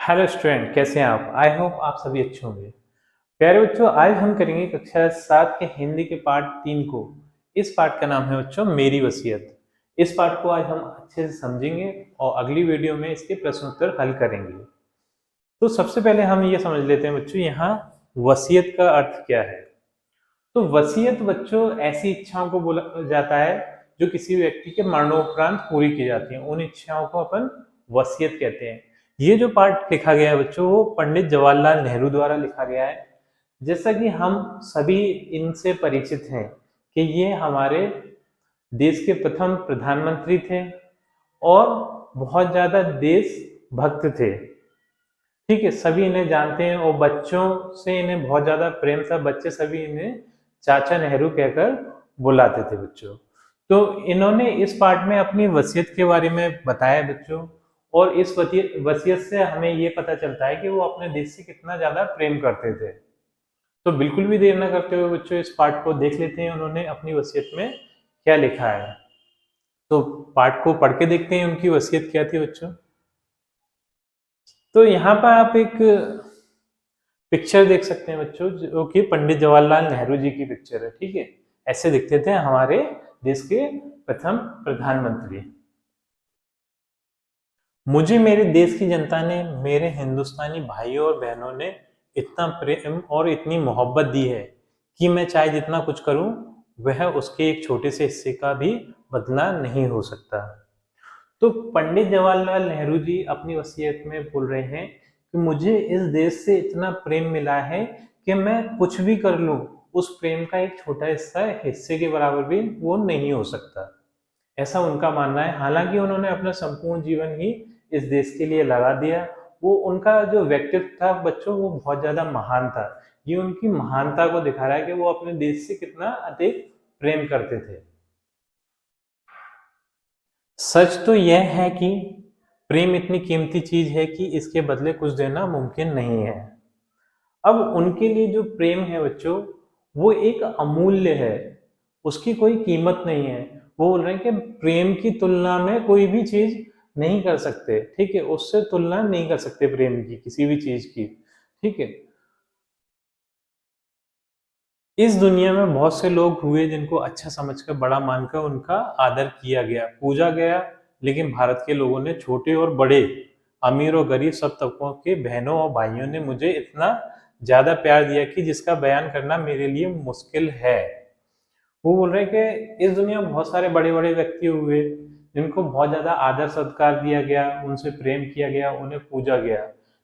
Hello student, कैसे हैं आप? आई होप आप सभी अच्छे होंगे। प्यारे बच्चों, आज हम करेंगे कक्षा 7 के हिंदी के पार्ट 3 को। इस पार्ट का नाम है बच्चों मेरी वसीयत। इस पार्ट को आज हम अच्छे से समझेंगे और अगली वीडियो में इसके प्रश्न उत्तर हल करेंगे। तो सबसे पहले हम ये समझ लेते हैं बच्चों, यहाँ वसीयत का अर्थ क्या है। तो वसीयत बच्चों ऐसी इच्छाओं को बोला जाता है जो किसी व्यक्ति के मरणोपरांत पूरी की जाती हैं। उन इच्छाओं को अपन वसीयत कहते हैं। ये जो पार्ट लिखा गया है बच्चों, वो पंडित जवाहरलाल नेहरू द्वारा लिखा गया है। जैसा कि हम सभी इनसे परिचित हैं कि ये हमारे देश के प्रथम प्रधानमंत्री थे और बहुत ज्यादा देश भक्त थे। ठीक है, सभी इन्हें जानते हैं और बच्चों से इन्हें बहुत ज्यादा प्रेम था। बच्चे सभी इन्हें चाचा नेहरू कहकर बुलाते थे बच्चों। तो इन्होंने इस पार्ट में अपनी वसीयत के बारे में बताया बच्चों, और इस वसीयत से हमें ये पता चलता है कि वो अपने देश से कितना ज्यादा प्रेम करते थे। तो बिल्कुल भी देर न करते हुए बच्चों इस पार्ट को देख लेते हैं उन्होंने अपनी वसीयत में क्या लिखा है। तो पार्ट को पढ़ के देखते हैं उनकी वसीयत क्या थी बच्चों। तो यहाँ पर आप एक पिक्चर देख सकते हैं बच्चों, जो कि पंडित जवाहरलाल नेहरू जी की पिक्चर है। ठीक है, ऐसे दिखते थे हमारे देश के प्रथम प्रधानमंत्री। मुझे मेरे देश की जनता ने, मेरे हिंदुस्तानी भाइयों और बहनों ने इतना प्रेम और इतनी मोहब्बत दी है कि मैं चाहे जितना कुछ करूं वह उसके एक छोटे से हिस्से का भी बदला नहीं हो सकता। तो पंडित जवाहरलाल नेहरू जी अपनी वसीयत में बोल रहे हैं कि मुझे इस देश से इतना प्रेम मिला है कि मैं कुछ भी कर लूं, उस प्रेम का एक छोटा हिस्सा हिस्से के बराबर भी वो नहीं हो सकता। ऐसा उनका मानना है। हालांकि उन्होंने अपना संपूर्ण जीवन ही इस देश के लिए लगा दिया। वो उनका जो व्यक्तित्व था बच्चों, वो बहुत ज्यादा महान था। ये उनकी महानता को दिखा रहा है कि वो अपने देश से कितना अधिक प्रेम करते थे। सच तो यह है कि प्रेम इतनी कीमती चीज है कि इसके बदले कुछ देना मुमकिन नहीं है। अब उनके लिए जो प्रेम है बच्चों, वो एक अमूल्य है, उसकी कोई कीमत नहीं है। वो बोल रहे हैं कि प्रेम की तुलना में कोई भी चीज नहीं कर सकते। ठीक है, उससे तुलना नहीं कर सकते प्रेम की, किसी भी चीज की। ठीक है, इस दुनिया में बहुत से लोग हुए जिनको अच्छा समझकर, बड़ा मानकर उनका आदर किया गया, पूजा गया। लेकिन भारत के लोगों ने, छोटे और बड़े, अमीर और गरीब, सब तबकों के बहनों और भाइयों ने मुझे इतना ज्यादा प्यार दिया कि जिसका बयान करना मेरे लिए मुश्किल है। वो बोल रहे हैं कि इस दुनिया में बहुत सारे बड़े बड़े व्यक्ति हुए जिनको बहुत ज्यादा आदर सत्कार दिया गया, उनसे प्रेम किया गया, उन्हें पूजा गया।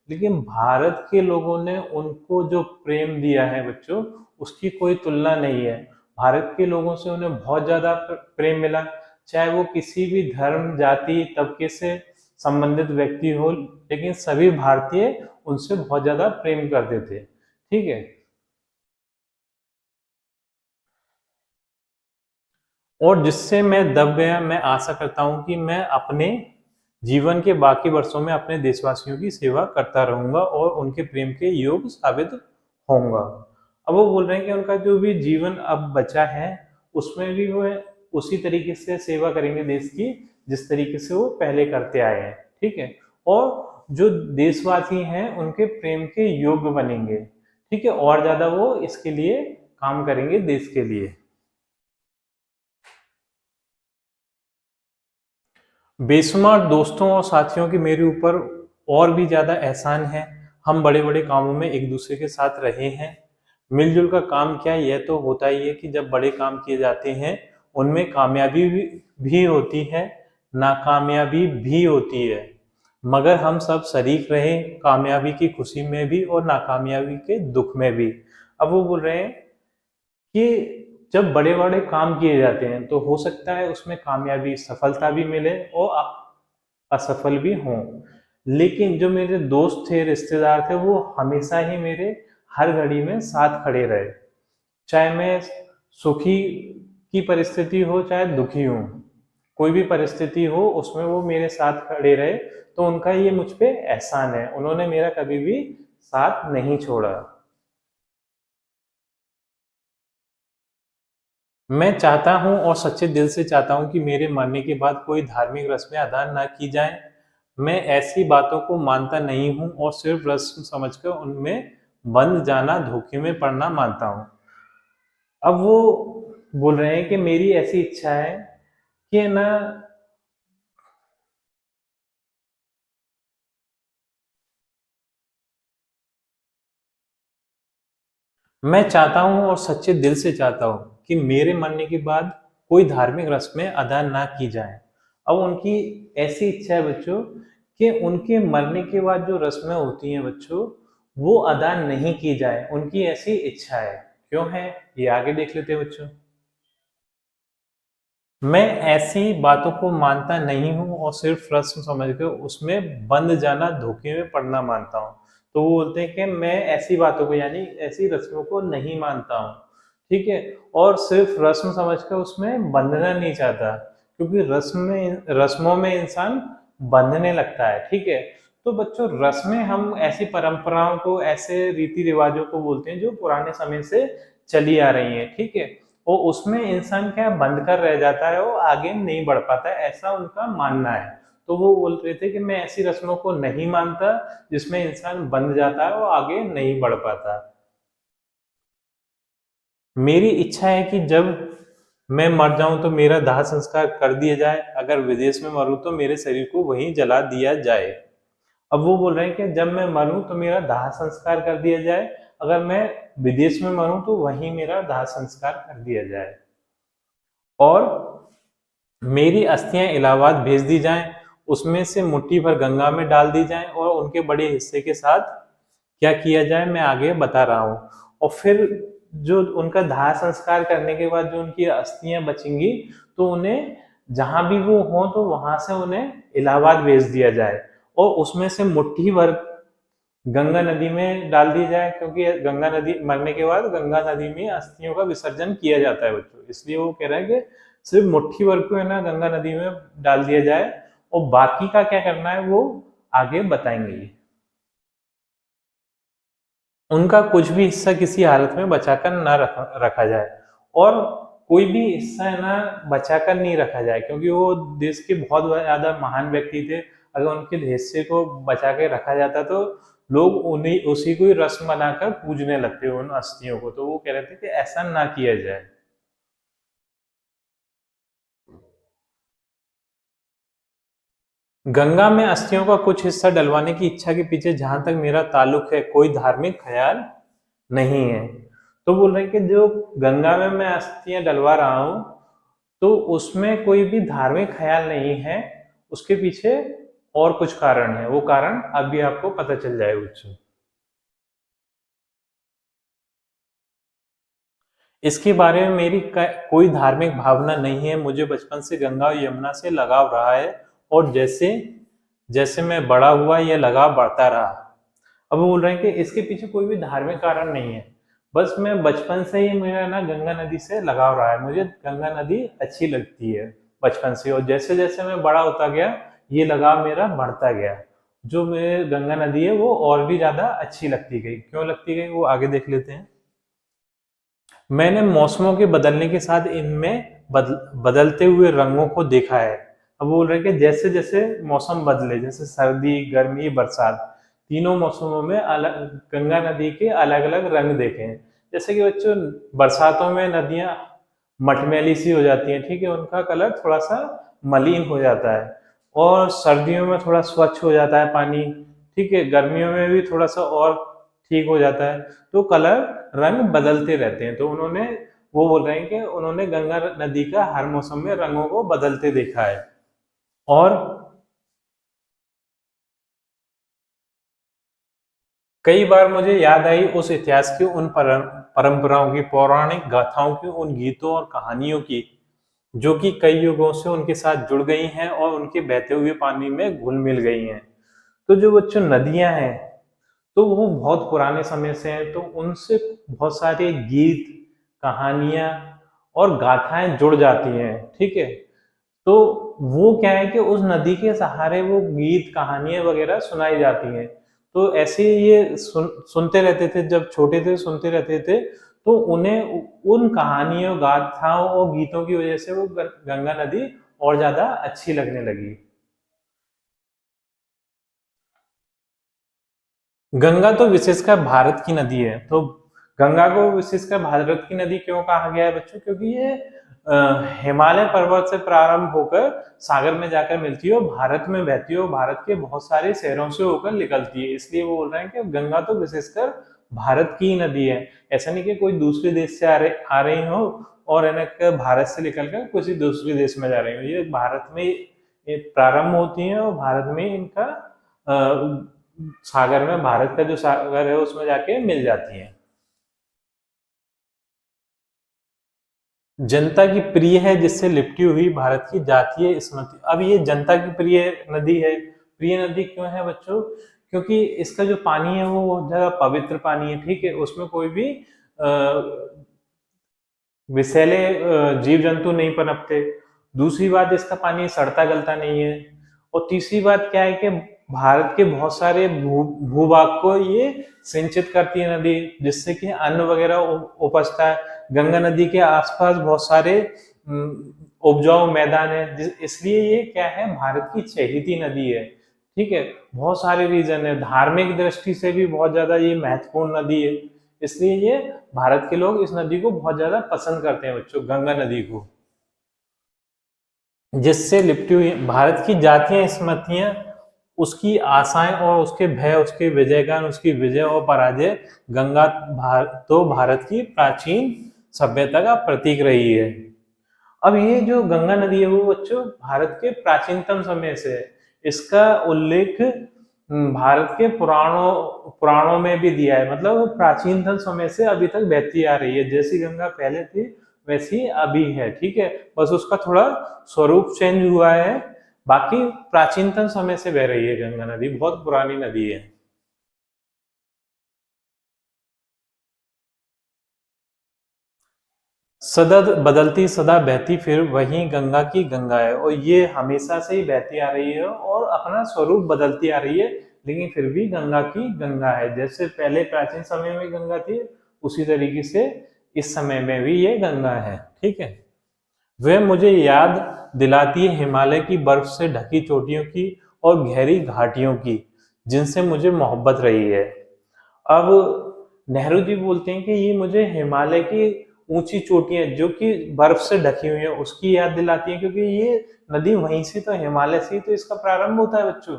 लेकिन भारत के लोगों ने उनको जो प्रेम दिया है बच्चों, उसकी कोई तुलना नहीं है। भारत के लोगों से उन्हें बहुत ज्यादा प्रेम मिला। चाहे वो किसी भी धर्म, जाति, तबके से संबंधित व्यक्ति हो, लेकिन सभी भारतीय उनसे बहुत ज्यादा प्रेम करते थे। ठीक है, और जिससे मैं दब गया, मैं आशा करता हूं कि मैं अपने जीवन के बाकी वर्षों में अपने देशवासियों की सेवा करता रहूंगा और उनके प्रेम के योग्य साबित होऊंगा। अब वो बोल रहे हैं कि उनका जो भी जीवन अब बचा है, उसमें भी वो उसी तरीके से सेवा करेंगे देश की, जिस तरीके से वो पहले करते आए हैं। ठीक है, और जो देशवासी हैं उनके प्रेम के योग्य बनेंगे। ठीक है, और ज्यादा वो इसके लिए काम करेंगे देश के लिए। बेशुमार दोस्तों और साथियों की मेरे ऊपर और भी ज्यादा एहसान है। हम बड़े बड़े कामों में एक दूसरे के साथ रहे हैं। मिलजुल का काम क्या, यह तो होता ही है कि जब बड़े काम किए जाते हैं उनमें कामयाबी भी होती है, नाकामयाबी भी होती है। मगर हम सब शरीक रहे, कामयाबी की खुशी में भी और नाकामयाबी के दुख में भी। अब वो बोल रहे हैं कि जब बड़े बड़े काम किए जाते हैं तो हो सकता है उसमें कामयाबी, सफलता भी मिले और असफल भी हों। लेकिन जो मेरे दोस्त थे, रिश्तेदार थे, वो हमेशा ही मेरे हर घड़ी में साथ खड़े रहे। चाहे मैं सुखी की परिस्थिति हो, चाहे दुखी हूं, कोई भी परिस्थिति हो उसमें वो मेरे साथ खड़े रहे। तो उनका ये मुझ पे एहसान है, उन्होंने मेरा कभी भी साथ नहीं छोड़ा। मैं चाहता हूं और सच्चे दिल से चाहता हूं कि मेरे मरने के बाद कोई धार्मिक रस्में अदा ना की जाएं। मैं ऐसी बातों को मानता नहीं हूँ और सिर्फ रस्म समझकर उनमें बंध जाना धोखे में पड़ना मानता हूँ। अब वो बोल रहे हैं कि मेरी ऐसी इच्छा है कि ना, मैं चाहता हूँ और सच्चे दिल से चाहता हूँ कि मेरे मरने के बाद कोई धार्मिक रस्में अदा ना की जाएं। अब उनकी ऐसी इच्छा है बच्चों कि उनके मरने के बाद जो रस्में होती हैं बच्चों, वो अदा नहीं की जाए, उनकी ऐसी इच्छा है। क्यों है, ये आगे देख लेते हैं बच्चों। मैं ऐसी बातों को मानता नहीं हूँ और सिर्फ रस्म समझकर उसमें बंध जाना धोखे में पड़ना मानता हूँ। तो वो बोलते हैं कि मैं ऐसी बातों को यानी ऐसी रस्मों को नहीं मानता हूँ, ठीक है, और सिर्फ रस्म समझकर उसमें बंधना नहीं चाहता, क्योंकि रस्मों में इंसान बंधने लगता है, ठीक है। तो बच्चों, रस्में हम ऐसी परंपराओं को, ऐसे रीति रिवाजों को बोलते हैं जो पुराने समय से चली आ रही हैं, ठीक है। और उसमें इंसान क्या बंद कर रह जाता है, वो आगे नहीं बढ़ पाता है, ऐसा उनका मानना है। तो वो बोल रहे थे कि मैं ऐसी रस्मों को नहीं मानता जिसमें इंसान बंध जाता है, वो आगे नहीं बढ़ पाता। मेरी इच्छा है कि जब मैं मर जाऊं तो मेरा दाह संस्कार कर दिया जाए, अगर विदेश में मरूं तो मेरे शरीर को वहीं जला दिया जाए। अब वो बोल रहे हैं कि जब मैं मरूं तो मेरा दाह संस्कार कर दिया जाए, अगर मैं विदेश में मरूं तो वहीं मेरा दाह संस्कार कर दिया जाए, और मेरी अस्थियां इलाहाबाद भेज दी जाएं, उसमें से मुट्ठी भर गंगा में डाल दी जाएं, और उनके बड़े हिस्से के साथ क्या किया जाए मैं आगे बता रहा हूँ। और फिर जो उनका दाह संस्कार करने के बाद जो उनकी अस्थियां बचेंगी, तो उन्हें जहां भी वो हों तो वहां से उन्हें इलाहाबाद भेज दिया जाए, और उसमें से मुट्ठी भर गंगा नदी में डाल दी जाए, क्योंकि गंगा नदी मरने के बाद गंगा नदी में अस्थियों का विसर्जन किया जाता है बच्चों, इसलिए वो कह रहा है कि सिर्फ मुट्ठी भर को है ना गंगा नदी में डाल दिया जाए, और बाकी का क्या करना है वो आगे बताएंगे। उनका कुछ भी हिस्सा किसी हालत में बचाकर ना रखा जाए, और कोई भी हिस्सा है ना बचाकर नहीं रखा जाए, क्योंकि वो देश के बहुत ज्यादा महान व्यक्ति थे। अगर उनके हिस्से को बचा के रखा जाता तो लोग उन्हीं उसी को ही रस्म बनाकर पूजने लगते उन अस्थियों को, तो वो कह रहे थे कि ऐसा ना किया जाए। गंगा में अस्थियों का कुछ हिस्सा डलवाने की इच्छा के पीछे जहां तक मेरा ताल्लुक है कोई धार्मिक ख्याल नहीं है। तो बोल रहे हैं कि जो गंगा में मैं अस्थियां डलवा रहा हूं, तो उसमें कोई भी धार्मिक ख्याल नहीं है, उसके पीछे और कुछ कारण है, वो कारण अभी आपको पता चल जाएगा बच्चों। इसके बारे में मेरी कोई धार्मिक भावना नहीं है, मुझे बचपन से गंगा और यमुना से लगाव रहा है, और जैसे जैसे मैं बड़ा हुआ यह लगाव बढ़ता रहा। अब वो बोल रहे हैं कि इसके पीछे कोई भी धार्मिक कारण नहीं है, बस मैं बचपन से ही मेरा ना गंगा नदी से लगाव रहा है, मुझे गंगा नदी अच्छी लगती है बचपन से, और जैसे जैसे मैं बड़ा होता गया ये लगाव मेरा बढ़ता गया, जो मेरे गंगा नदी है वो और भी ज्यादा अच्छी लगती गई। क्यों लगती गई वो आगे देख लेते हैं। मैंने मौसमों के बदलने के साथ इनमें बदलते हुए रंगों को देखा है। अब बोल रहे हैं कि जैसे जैसे मौसम बदले, जैसे सर्दी गर्मी बरसात, तीनों मौसमों में अलग गंगा नदी के अलग अलग रंग देखे हैं। जैसे कि बच्चों, बरसातों में नदियां मटमैली सी हो जाती हैं, ठीक है, उनका कलर थोड़ा सा मलिन हो जाता है, और सर्दियों में थोड़ा स्वच्छ हो जाता है पानी, ठीक है, गर्मियों में भी थोड़ा सा और ठीक हो जाता है, तो कलर रंग बदलते रहते हैं। तो उन्होंने वो बोल रहे हैं कि उन्होंने गंगा नदी का हर मौसम में रंगों को बदलते देखा है। और कई बार मुझे याद आई उस इतिहास की, उन परंपराओं की, पौराणिक गाथाओं की, उन गीतों और कहानियों की जो कि कई युगों से उनके साथ जुड़ गई हैं और उनके बहते हुए पानी में घुल मिल गई हैं। तो जो बच्चों नदियां हैं, तो वो बहुत पुराने समय से हैं, तो उनसे बहुत सारे गीत, कहानियां और गाथाएं जुड़ जाती हैं, ठीक है। तो वो क्या है कि उस नदी के सहारे वो गीत कहानियां वगैरह सुनाई जाती हैं। तो ऐसे ये सुनते रहते थे, जब छोटे थे सुनते रहते थे, तो उन्हें उन कहानियों गाथाओं और गीतों की वजह से वो गंगा नदी और ज्यादा अच्छी लगने लगी। गंगा तो विशेषकर भारत की नदी है। तो गंगा को विशेषकर भारत की नदी क्यों कहा गया है बच्चों? क्योंकि ये हिमालय पर्वत से प्रारंभ होकर सागर में जाकर मिलती है और भारत में बहती है और भारत के बहुत सारे शहरों से होकर निकलती है। इसलिए वो बोल रहे हैं कि गंगा तो विशेषकर भारत की नदी है। ऐसा नहीं कि कोई दूसरे देश से आ रही हो और इन्हें भारत से निकलकर किसी दूसरे देश में जा रही हो। ये भारत में ये प्रारंभ होती है और भारत में इनका सागर में, भारत का जो सागर है उसमें जाके मिल जाती है। जनता की प्रिय है जिससे लिपटी हुई भारत की जातीय स्मृति। अब ये जनता की प्रिय नदी है। प्रिय नदी क्यों है बच्चों? क्योंकि इसका जो पानी है वो बहुत ज्यादा पवित्र पानी है, ठीक है। उसमें कोई भी विषैले जीव जंतु नहीं पनपते। दूसरी बात, इसका पानी सड़ता गलता नहीं है। और तीसरी बात क्या है कि भारत के बहुत सारे भूभाग को ये सिंचित करती है नदी, जिससे कि अन्न वगैरह उपजता है। गंगा नदी के आसपास बहुत सारे उपजाऊ मैदान है, इसलिए ये क्या है, भारत की चहेती नदी है, ठीक है। बहुत सारे रीजन है, धार्मिक दृष्टि से भी बहुत ज्यादा ये महत्वपूर्ण नदी है। इसलिए ये भारत के लोग इस नदी को बहुत ज्यादा पसंद करते हैं बच्चों, गंगा नदी को। जिससे लिपटी हुई भारत की जातियां स्मृतियां, उसकी आशाएं और उसके भय, उसके विजय गान, उसकी विजय और पराजय। गंगा तो भारत की प्राचीन सभ्यता का प्रतीक रही है। अब ये जो गंगा नदी है वो बच्चों भारत के प्राचीनतम समय से है। इसका उल्लेख भारत के पुराणों में भी दिया है। मतलब वो प्राचीनतम समय से अभी तक बहती आ रही है। जैसी गंगा पहले थी वैसी अभी है, ठीक है। बस उसका थोड़ा स्वरूप चेंज हुआ है, बाकी प्राचीनतम समय से बह रही है गंगा नदी, बहुत पुरानी नदी है। सतत बदलती सदा बहती फिर वही गंगा की गंगा है। और ये हमेशा से ही बहती आ रही है और अपना स्वरूप बदलती आ रही है, लेकिन फिर भी गंगा की गंगा है। जैसे पहले प्राचीन समय में गंगा थी, उसी तरीके से इस समय में भी ये गंगा है, ठीक है। वह मुझे याद दिलाती है हिमालय की बर्फ से ढकी चोटियों की और गहरी घाटियों की, जिनसे मुझे मोहब्बत रही है। अब नेहरू जी बोलते हैं कि ये मुझे हिमालय की ऊंची चोटियां जो कि बर्फ से ढकी हुई है उसकी याद दिलाती है, क्योंकि ये नदी वहीं से तो, हिमालय से ही तो इसका प्रारंभ होता है बच्चों,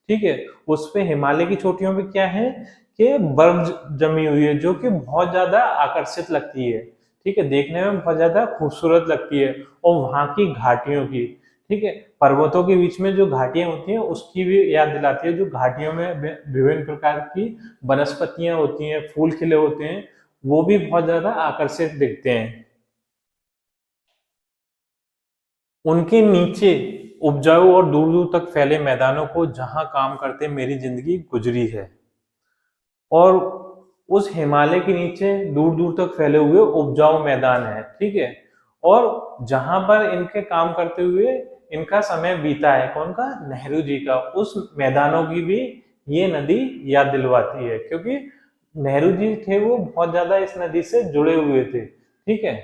ठीक है। उस पे हिमालय की चोटियों पे क्या है कि बर्फ जमी हुई है, जो कि बहुत ज्यादा आकर्षित लगती है, ठीक है, देखने में बहुत ज्यादा खूबसूरत लगती है। और वहां की घाटियों की, ठीक है, पर्वतों के बीच में जो घाटियां होती हैं उसकी भी याद दिलाती है। जो घाटियों में विभिन्न प्रकार की वनस्पतियां होती हैं, फूल खिले होते हैं, वो भी बहुत ज्यादा आकर्षित दिखते हैं। उनके नीचे उपजाऊ और दूर दूर तक फैले मैदानों को जहां काम करते मेरी जिंदगी गुजरी है। और उस हिमालय के नीचे दूर दूर तक फैले हुए उपजाऊ मैदान है, ठीक है। और जहां पर इनके काम करते हुए इनका समय बीता है, कौन का, नेहरू जी का, उस मैदानों की भी ये नदी याद दिलवाती है, क्योंकि नेहरू जी थे वो बहुत ज्यादा इस नदी से जुड़े हुए थे, ठीक है।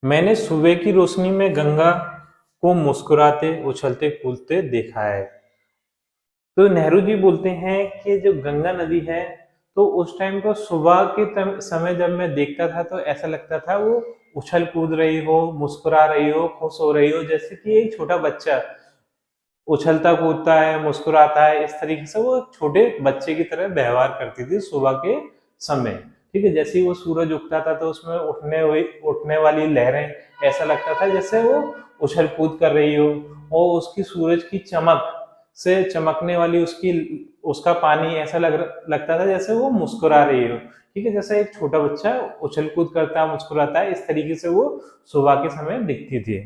मैंने सुबह की रोशनी में गंगा को मुस्कुराते उछलते कूदते देखा है। तो नेहरू जी बोलते हैं कि जो गंगा नदी है, तो उस टाइम को सुबह के समय जब मैं देखता था तो ऐसा लगता था वो उछल कूद रही हो, मुस्कुरा रही हो, खुश हो रही हो, जैसे कि एक छोटा बच्चा उछलता कूदता है, मुस्कुराता है। इस तरीके से वो एक छोटे बच्चे की तरह व्यवहार करती थी सुबह के समय, ठीक है। जैसे ही वो सूरज उगता था तो उसमें उठने वाली लहरें, ऐसा लगता था जैसे वो उछल कूद कर रही हो। और उसकी सूरज की चमक से चमकने वाली उसका पानी ऐसा लगता था जैसे वो मुस्कुरा रही हो, ठीक है। जैसे एक छोटा बच्चा उछल कूद करता है, मुस्कुराता है, इस तरीके से वो सुबह के समय दिखती थी।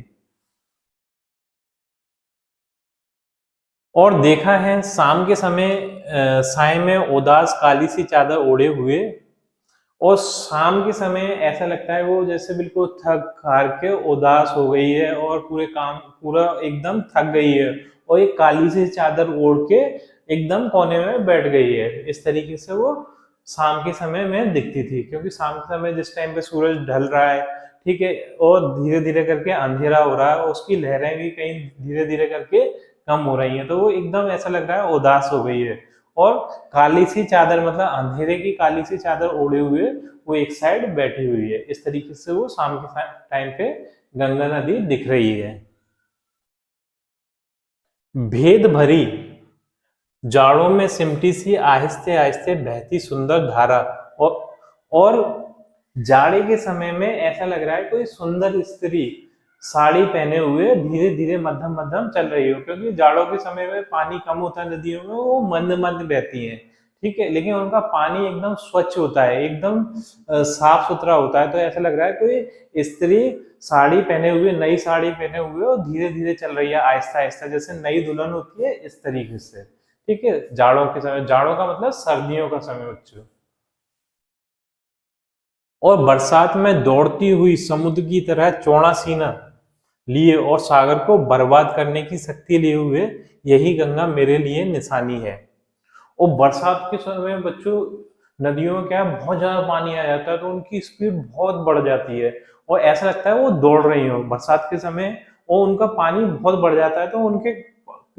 और देखा है शाम के समय साय में उदास काली सी चादर ओढ़े हुए, और शाम के समय ऐसा लगता है वो जैसे बिल्कुल थक हार के उदास हो गई है और पूरा एकदम थक गई है, और एक काली सी चादर ओढ़ के एकदम कोने में बैठ गई है। इस तरीके से वो शाम के समय में दिखती थी, क्योंकि शाम के समय जिस टाइम पे सूरज ढल रहा है, ठीक है, और धीरे धीरे करके अंधेरा हो रहा है, उसकी लहरें भी कहीं धीरे धीरे करके कम हो रही हैं, तो वो एकदम ऐसा लग रहा है उदास हो गई है। और काली सी चादर, मतलब अंधेरे की काली सी चादर ओढ़े हुए वो एक साइड बैठी हुई है। इस तरीके से वो शाम के टाइम पे गंगा नदी दिख रही है। भेद भरी जाड़ों में सिमटी सी आहिस्ते आहिस्ते बहती सुंदर धारा, और और जाड़े के समय में ऐसा लग रहा है कोई सुंदर स्त्री साड़ी पहने हुए धीरे धीरे मध्यम मध्यम चल रही हो, क्योंकि जाड़ों के समय में पानी कम होता है नदियों में, वो मंद मंद बहती हैं। ठीक है, लेकिन उनका पानी एकदम स्वच्छ होता है, एकदम साफ सुथरा होता है, तो ऐसा लग रहा है कोई स्त्री साड़ी पहने हुए, नई साड़ी पहने हुए और धीरे धीरे चल रही है आहिस्ता आहिस्ता, जैसे नई दुल्हन होती है इस तरीके से। ठीक है, जाड़ों के समय, जाड़ों का मतलब सर्दियों का समय बच्चों। और बरसात में दौड़ती हुई समुद्र की तरह चौड़ा सीना लिए और सागर को बर्बाद करने की शक्ति लिए हुए यही गंगा मेरे लिए निशानी है। और बरसात के समय में बच्चों नदियों में क्या है, बहुत ज्यादा पानी आ जाता है, तो उनकी स्पीड बहुत बढ़ जाती है और ऐसा लगता है वो दौड़ रही हो बरसात के समय, और उनका पानी बहुत बढ़ जाता है, तो उनके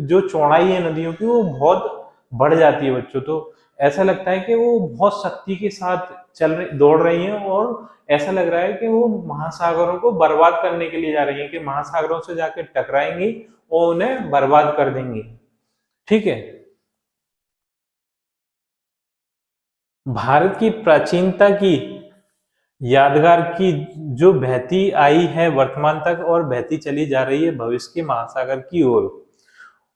जो चौड़ाई है नदियों की वो बहुत बढ़ जाती है बच्चों। तो ऐसा लगता है कि वो बहुत शक्ति के साथ दौड़ रही हैं, और ऐसा लग रहा है कि वो महासागरों को बर्बाद करने के लिए जा रही है, कि महासागरों से जाके टकराएंगी और उन्हें बर्बाद कर देंगी। ठीक है, भारत की प्राचीनता की यादगार की जो बहती आई है वर्तमान तक और बहती चली जा रही है भविष्य के महासागर की ओर।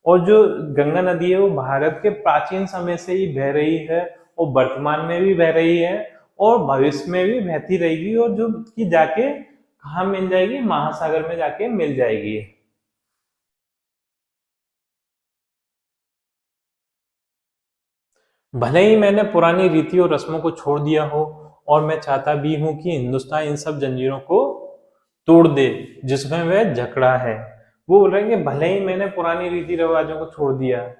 और जो गंगा नदी है वो भारत के प्राचीन समय से ही बह रही है, और वर्तमान में भी बह रही है और भविष्य में भी बहती रहेगी, और जो कि जाके कहाँ मिल जाएगी, महासागर में जाके मिल जाएगी। भले ही मैंने पुरानी रीति और रस्मों को छोड़ दिया हो, और मैं चाहता भी हूं कि हिंदुस्तान इन सब जंजीरों को तोड़ दे जिसमें वह जकड़ा है। वो बोल रहे हैं कि भले ही मैंने पुरानी रीति रिवाजों को छोड़ दिया,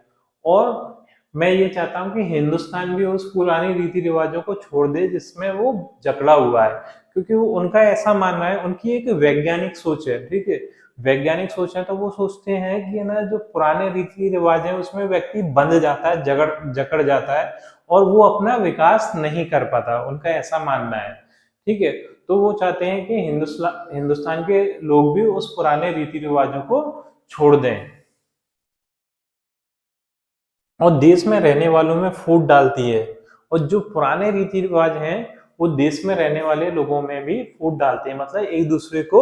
और मैं ये चाहता हूँ कि हिंदुस्तान भी उस पुरानी रीति रिवाजों को छोड़ दे जिसमें वो जकड़ा हुआ है, क्योंकि वो उनका ऐसा मानना है, उनकी एक वैज्ञानिक सोच है। ठीक है, वैज्ञानिक सोच है, तो वो सोचते हैं कि ना जो पुराने रीति रिवाज है उसमें व्यक्ति बंध जाता है, जकड़ जाता है, और वो अपना विकास नहीं कर पाता, उनका ऐसा मानना है। ठीक है, तो वो चाहते हैं कि हिंदुस्तान के लोग भी उस पुराने रीति रिवाजों को छोड़ दें, और देश में रहने वालों में फूट डालती है। और जो पुराने रीति रिवाज हैं वो देश में रहने वाले लोगों में भी फूट डालते हैं, मतलब एक दूसरे को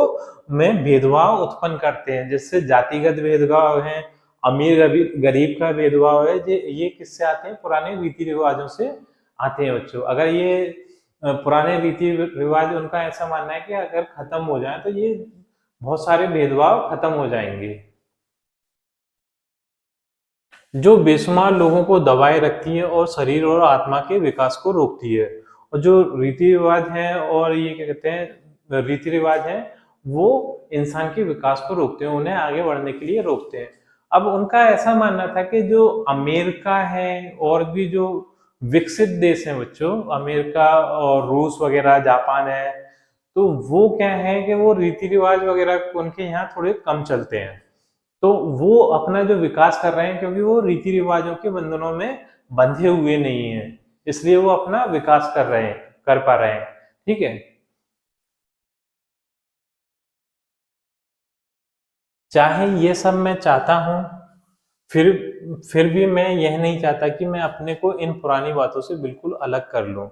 में भेदभाव उत्पन्न करते हैं, जिससे जातिगत भेदभाव है, अमीर गरीब का भेदभाव है, ये किससे आते हैं, पुराने रीति रिवाजों से आते हैं बच्चों। अगर ये पुराने रीति रिवाज, उनका ऐसा मानना है कि अगर खत्म हो जाए तो ये बहुत सारे भेदभाव खत्म हो जाएंगे। जो बेशुमार लोगों को दबाए रखती है और शरीर और आत्मा के विकास को रोकती है। और जो रीति रिवाज हैं, और ये क्या कहते हैं, रीति रिवाज हैं, वो इंसान के विकास को रोकते हैं, उन्हें आगे बढ़ने के लिए रोकते हैं। अब उनका ऐसा मानना था कि जो अमेरिका है और भी जो विकसित देश हैं बच्चों, अमेरिका और रूस वगैरह, जापान है, तो वो क्या है कि वो रीति रिवाज वगैरह उनके यहाँ थोड़े कम चलते हैं, तो वो अपना जो विकास कर रहे हैं, क्योंकि वो रीति रिवाजों के बंधनों में बंधे हुए नहीं है, इसलिए वो अपना विकास कर रहे हैं, कर पा रहे हैं। ठीक है, चाहे ये सब मैं चाहता हूं, फिर फिर भी मैं यह नहीं चाहता कि मैं अपने को इन पुरानी बातों से बिल्कुल अलग कर लूं।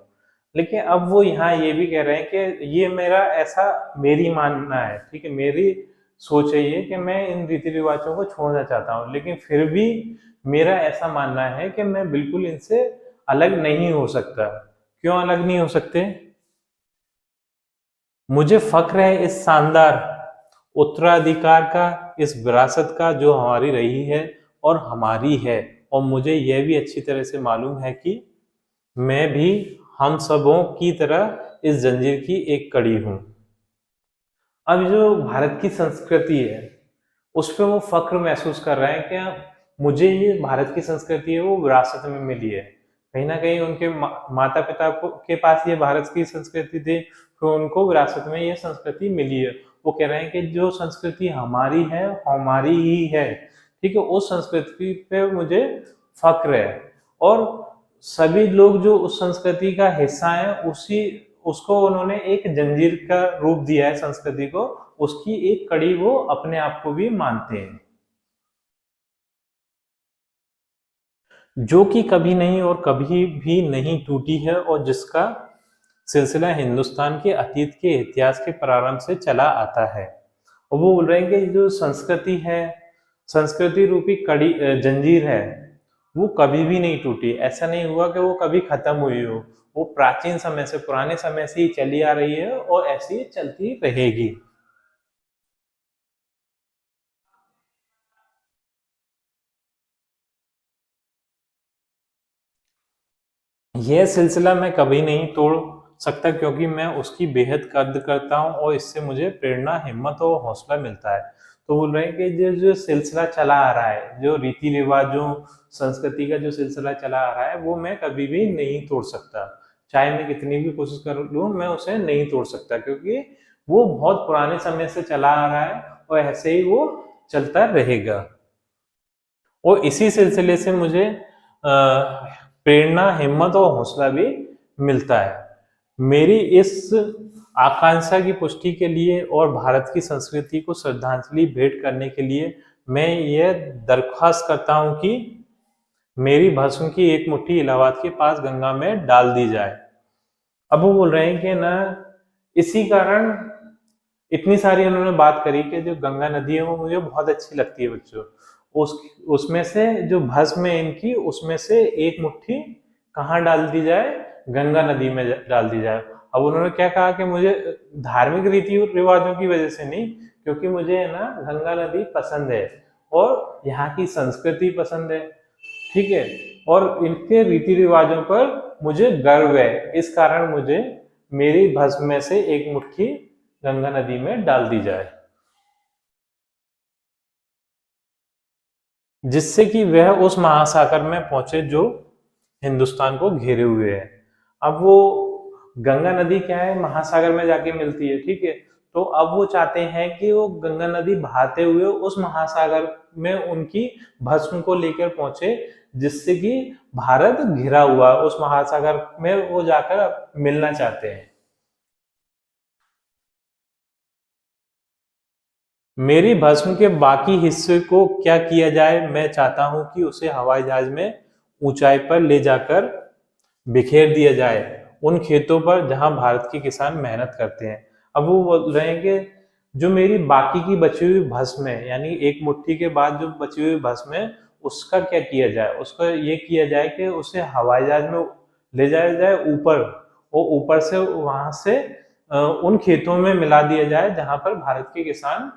लेकिन अब वो यहाँ ये भी कह रहे हैं कि ये मेरा ऐसा, मेरी मानना है, ठीक है, मेरी सोच है ये कि मैं इन रीति रिवाजों को छोड़ना चाहता हूँ, लेकिन फिर भी मेरा ऐसा मानना है कि मैं बिल्कुल इनसे अलग नहीं हो सकता। क्यों अलग नहीं हो सकते? मुझे फक्र है इस शानदार उत्तराधिकार का, इस विरासत का जो हमारी रही है और हमारी है, और मुझे यह भी अच्छी तरह से मालूम है कि मैं भी हम सबों की तरह इस जंजीर की एक कड़ी हूं। अब जो भारत की संस्कृति है उस पर वो फक्र महसूस कर रहे हैं कि मुझे ये भारत की संस्कृति है वो विरासत में मिली है। कहीं ना कहीं उनके माता पिता के पास ये भारत की संस्कृति थी, कि उनको विरासत में ये संस्कृति मिली है। वो कह रहे हैं कि जो संस्कृति हमारी है हमारी ही है, ठीक है, उस संस्कृति पे मुझे फक्र है। और सभी लोग जो उस संस्कृति का हिस्सा है उसी उसको उन्होंने एक जंजीर का रूप दिया है संस्कृति को, उसकी एक कड़ी वो अपने आप को भी मानते हैं, जो कि कभी नहीं और कभी भी नहीं टूटी है और जिसका सिलसिला हिंदुस्तान के अतीत के इतिहास के प्रारंभ से चला आता है। और वो बोल रहे हैं कि जो संस्कृति है, संस्कृति रूपी कड़ी जंजीर है, वो कभी भी नहीं टूटी। ऐसा नहीं हुआ कि वो कभी खत्म हुई हो, वो प्राचीन समय से, पुराने समय से ही चली आ रही है और ऐसी ही चलती रहेगी। यह सिलसिला मैं कभी नहीं तोड़ सकता क्योंकि मैं उसकी बेहद कद्र करता हूँ और इससे मुझे प्रेरणा, हिम्मत और हौसला मिलता है। तो बोल रहे हैं कि जो जो सिलसिला चला आ रहा है, जो रीति रिवाजों, संस्कृति का जो सिलसिला चला आ रहा है, वो मैं कभी भी नहीं तोड़ सकता। चाहे मैं कितनी भी कोशिश कर लूँ, मैं उसे नहीं तोड़ सकता क्योंकि वो बहुत पुराने समय से चला आ रहा है और ऐसे ही वो चलता रहेगा। और इसी सिलसिले से मुझे प्रेरणा, हिम्मत और हौसला भी मिलता है। मेरी इस आकांक्षा की पुष्टि के लिए और भारत की संस्कृति को श्रद्धांजलि भेंट करने के लिए मैं यह दरख्वास्त करता हूं कि मेरी भस्म की एक मुट्ठी इलाहाबाद के पास गंगा में डाल दी जाए। अब वो बोल रहे हैं कि ना, इसी कारण इतनी सारी उन्होंने बात करी कि जो गंगा नदी है वो मुझे बहुत अच्छी लगती है बच्चों। उस उसमें से जो भस्म है इनकी, उसमें से एक मुट्ठी कहाँ डाल दी जाए? गंगा नदी में डाल दी जाए। अब उन्होंने क्या कहा कि मुझे धार्मिक रीति रिवाजों की वजह से नहीं, क्योंकि मुझे है ना गंगा नदी पसंद है और यहाँ की संस्कृति पसंद है, ठीक है, और इनके रीति रिवाजों पर मुझे गर्व है। इस कारण मुझे मेरी भस्म में से एक मुट्ठी गंगा नदी में डाल दी जाए, जिससे कि वह उस महासागर में पहुंचे जो हिंदुस्तान को घेरे हुए है। अब वो गंगा नदी क्या है, महासागर में जाके मिलती है, ठीक है, तो अब वो चाहते हैं कि वो गंगा नदी बहाते हुए उस महासागर में उनकी भस्म को लेकर पहुंचे, जिससे कि भारत घिरा हुआ उस महासागर में वो जाकर मिलना चाहते हैं। मेरी भस्म के बाकी हिस्से को क्या किया जाए? मैं चाहता हूं कि उसे हवाई जहाज में ऊंचाई पर ले जाकर बिखेर दिया जाए, उन खेतों पर जहां भारत के किसान मेहनत करते हैं। अब वो बोल रहे हैं कि जो मेरी बाकी की बची हुई भस्म है, यानी एक मुट्ठी के बाद जो बची हुई भस्म है, उसका क्या किया जाए? उसका ये किया जाए कि उसे हवाई जहाज में ले जाया जाए ऊपर, और ऊपर से वहां से उन खेतों में मिला दिया जाए जहां पर भारत के किसान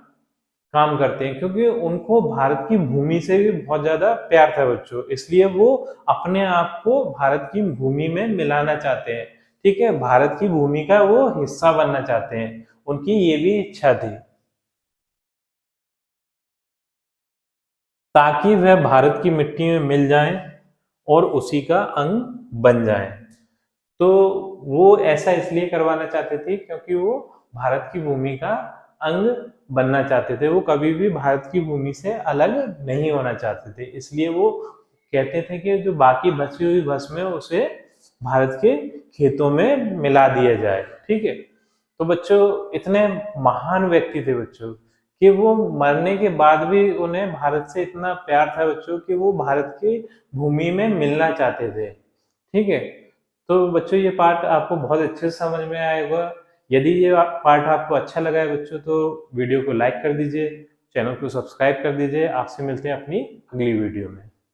काम करते हैं, क्योंकि उनको भारत की भूमि से भी बहुत ज्यादा प्यार था बच्चों, इसलिए वो अपने आप को भारत की भूमि में मिलाना चाहते हैं, ठीक है, भारत की भूमि का वो हिस्सा बनना चाहते हैं, उनकी ये भी इच्छा थी, ताकि वह भारत की मिट्टी में मिल जाएं और उसी का अंग बन जाएं। तो वो ऐसा इसलिए करवाना चाहते थे क्योंकि वो भारत की भूमि का अंग बनना चाहते थे, वो कभी भी भारत की भूमि से अलग नहीं होना चाहते थे, इसलिए वो कहते थे कि जो बाकी बची हुई भस्म है उसे भारत के खेतों में मिला दिया जाए, ठीक है। तो बच्चों, इतने महान व्यक्ति थे बच्चों कि वो मरने के बाद भी उन्हें भारत से इतना प्यार था बच्चों कि वो भारत की भूमि में मिलना चाहते थे, ठीक है। तो बच्चों, ये पार्ट आपको बहुत अच्छे से समझ में आएगा। यदि ये पार्ट आपको अच्छा लगा है बच्चों, तो वीडियो को लाइक कर दीजिए, चैनल को सब्सक्राइब कर दीजिए। आपसे मिलते हैं अपनी अगली वीडियो में।